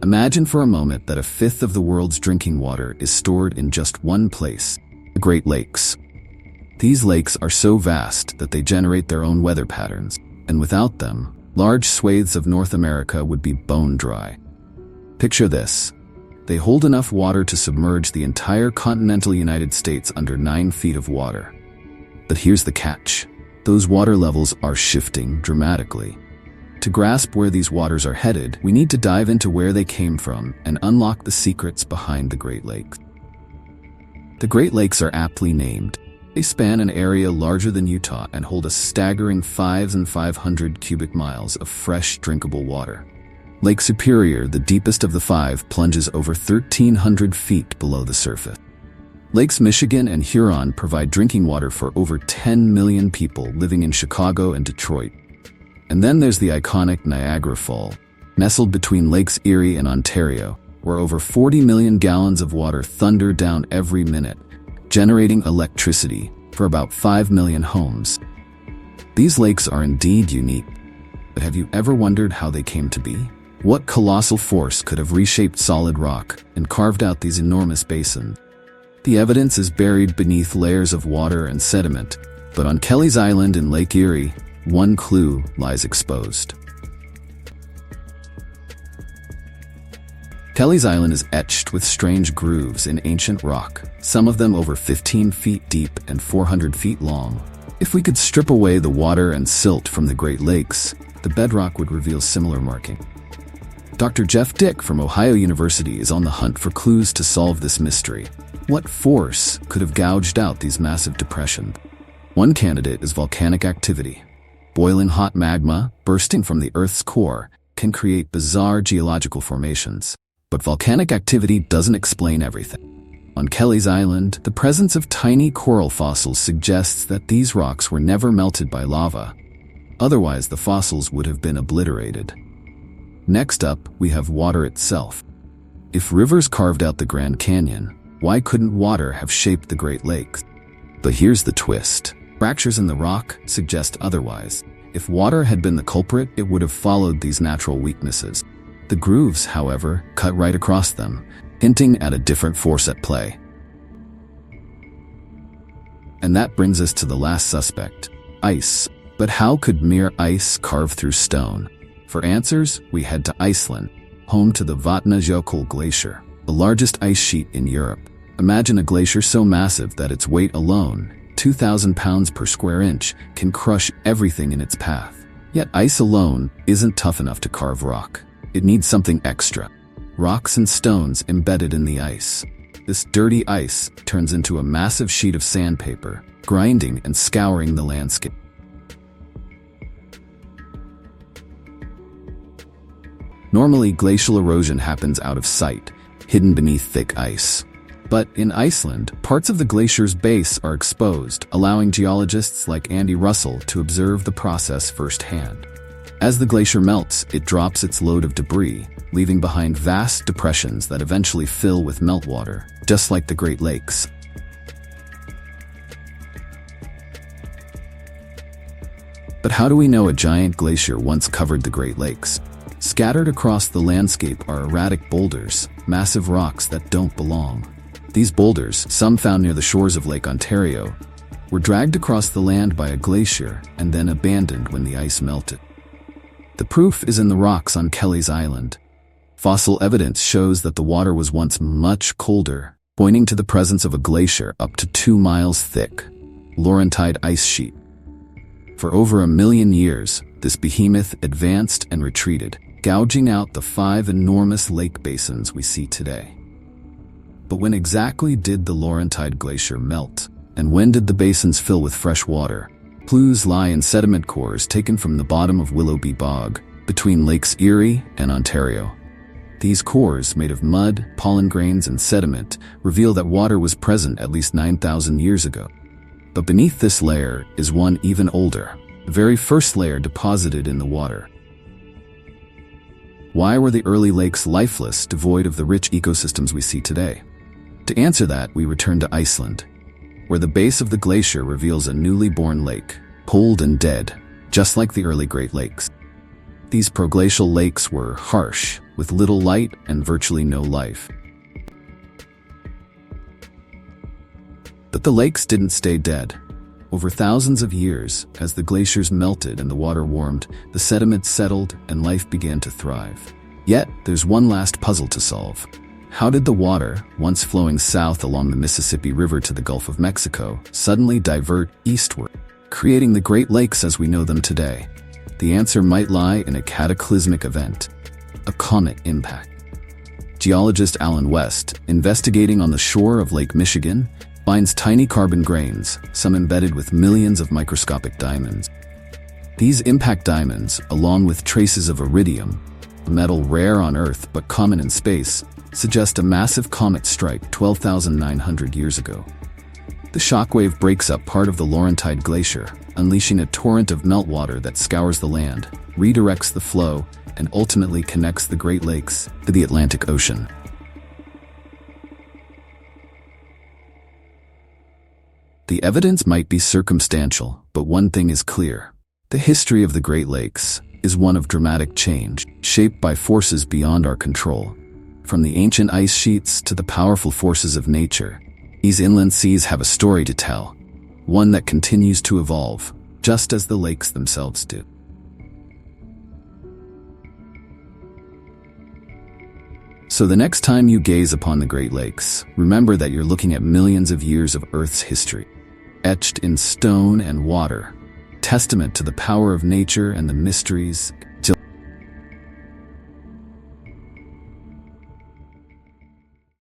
Imagine for a moment that a fifth of the world's drinking water is stored in just one place, the Great Lakes. These lakes are so vast that they generate their own weather patterns, and without them, large swathes of North America would be bone dry. Picture this. They hold enough water to submerge the entire continental United States under 9 feet of water. But here's the catch. Those water levels are shifting dramatically. To grasp where these waters are headed, we need to dive into where they came from and unlock the secrets behind the Great Lakes. The Great Lakes are aptly named. They span an area larger than Utah and hold a staggering 5,500 cubic miles of fresh, drinkable water. Lake Superior, the deepest of the 5, plunges over 1,300 feet below the surface. Lakes Michigan and Huron provide drinking water for over 10 million people living in Chicago and Detroit. And then there's the iconic Niagara Falls, nestled between Lakes Erie and Ontario, where over 40 million gallons of water thunder down every minute, generating electricity for about 5 million homes. These lakes are indeed unique, but have you ever wondered how they came to be? What colossal force could have reshaped solid rock and carved out these enormous basins? The evidence is buried beneath layers of water and sediment, but on Kelly's Island in Lake Erie, one clue lies exposed. Kelly's Island is etched with strange grooves in ancient rock, some of them over 15 feet deep and 400 feet long. If we could strip away the water and silt from the Great Lakes, the bedrock would reveal similar marking. Dr. Jeff Dick from Ohio University is on the hunt for clues to solve this mystery. What force could have gouged out these massive depressions? One candidate is volcanic activity. Boiling hot magma, bursting from the Earth's core, can create bizarre geological formations. But volcanic activity doesn't explain everything. On Kelly's Island, the presence of tiny coral fossils suggests that these rocks were never melted by lava. Otherwise, the fossils would have been obliterated. Next up, we have water itself. If rivers carved out the Grand Canyon, why couldn't water have shaped the Great Lakes? But here's the twist. Fractures in the rock suggest otherwise. If water had been the culprit, it would have followed these natural weaknesses. The grooves, however, cut right across them, hinting at a different force at play. And that brings us to the last suspect, ice. But how could mere ice carve through stone? For answers, we head to Iceland, home to the Vatnajökull Glacier, the largest ice sheet in Europe. Imagine a glacier so massive that its weight alone, 2,000 pounds per square inch, can crush everything in its path. Yet ice alone isn't tough enough to carve rock. It needs something extra. Rocks and stones embedded in the ice. This dirty ice turns into a massive sheet of sandpaper, grinding and scouring the landscape. Normally, glacial erosion happens out of sight, hidden beneath thick ice. But in Iceland, parts of the glacier's base are exposed, allowing geologists like Andy Russell to observe the process firsthand. As the glacier melts, it drops its load of debris, leaving behind vast depressions that eventually fill with meltwater, just like the Great Lakes. But how do we know a giant glacier once covered the Great Lakes? Scattered across the landscape are erratic boulders, massive rocks that don't belong. These boulders, some found near the shores of Lake Ontario, were dragged across the land by a glacier and then abandoned when the ice melted. The proof is in the rocks on Kelly's Island. Fossil evidence shows that the water was once much colder, pointing to the presence of a glacier up to 2 miles thick, Laurentide ice sheet. For over 1 million years, this behemoth advanced and retreated, gouging out the 5 enormous lake basins we see today. But when exactly did the Laurentide Glacier melt? And when did the basins fill with fresh water? Clues lie in sediment cores taken from the bottom of Willoughby Bog, between Lakes Erie and Ontario. These cores, made of mud, pollen grains, and sediment, reveal that water was present at least 9,000 years ago. But beneath this layer is one even older, the very first layer deposited in the water. Why were the early lakes lifeless, devoid of the rich ecosystems we see today? To answer that, we return to Iceland, where the base of the glacier reveals a newly born lake, cold and dead, just like the early Great Lakes. These proglacial lakes were harsh, with little light and virtually no life. But the lakes didn't stay dead. Over thousands of years, as the glaciers melted and the water warmed, the sediments settled and life began to thrive. Yet, there's one last puzzle to solve. How did the water, once flowing south along the Mississippi River to the Gulf of Mexico, suddenly divert eastward, creating the Great Lakes as we know them today? The answer might lie in a cataclysmic event: a comet impact. Geologist Alan West, investigating on the shore of Lake Michigan, finds tiny carbon grains, some embedded with millions of microscopic diamonds. These impact diamonds, along with traces of iridium, a metal rare on Earth but common in space, suggest a massive comet strike 12,900 years ago. The shockwave breaks up part of the Laurentide Glacier, unleashing a torrent of meltwater that scours the land, redirects the flow, and ultimately connects the Great Lakes to the Atlantic Ocean. The evidence might be circumstantial, but one thing is clear. The history of the Great Lakes is one of dramatic change, shaped by forces beyond our control. From the ancient ice sheets to the powerful forces of nature, these inland seas have a story to tell, one that continues to evolve, just as the lakes themselves do. So the next time you gaze upon the Great Lakes, remember that you're looking at millions of years of Earth's history, etched in stone and water, testament to the power of nature and the mysteries